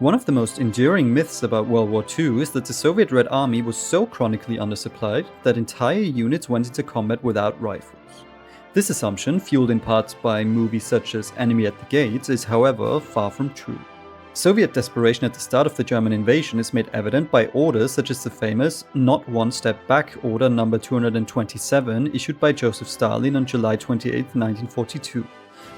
One of the most enduring myths about World War II is that the Soviet Red Army was so chronically undersupplied that entire units went into combat without rifles. This assumption, fueled in part by movies such as Enemy at the Gates, is however far from true. Soviet desperation at the start of the German invasion is made evident by orders such as the famous Not One Step Back Order No. 227 issued by Joseph Stalin on July 28, 1942.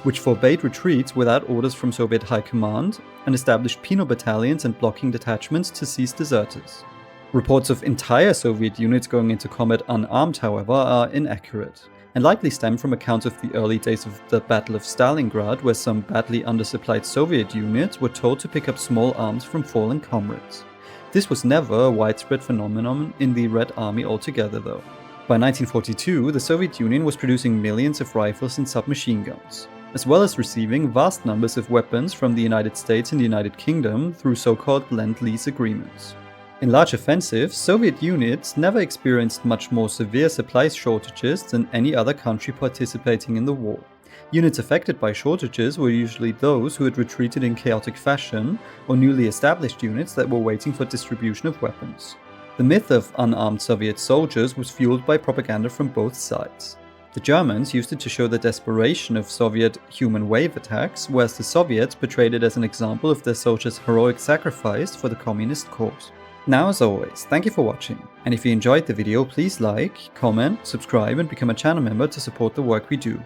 Which forbade retreats without orders from Soviet high command and established penal battalions and blocking detachments to seize deserters. Reports of entire Soviet units going into combat unarmed, however, are inaccurate, and likely stem from accounts of the early days of the Battle of Stalingrad, where some badly undersupplied Soviet units were told to pick up small arms from fallen comrades. This was never a widespread phenomenon in the Red Army altogether, though. By 1942, the Soviet Union was producing millions of rifles and submachine guns, as well as receiving vast numbers of weapons from the United States and the United Kingdom through so-called Lend-Lease agreements. In large offensives, Soviet units never experienced much more severe supply shortages than any other country participating in the war. Units affected by shortages were usually those who had retreated in chaotic fashion, or newly established units that were waiting for distribution of weapons. The myth of unarmed Soviet soldiers was fueled by propaganda from both sides. The Germans used it to show the desperation of Soviet human wave attacks, whereas the Soviets portrayed it as an example of their soldiers' heroic sacrifice for the communist cause. Now, as always, thank you for watching, and if you enjoyed the video, please like, comment, subscribe and become a channel member to support the work we do.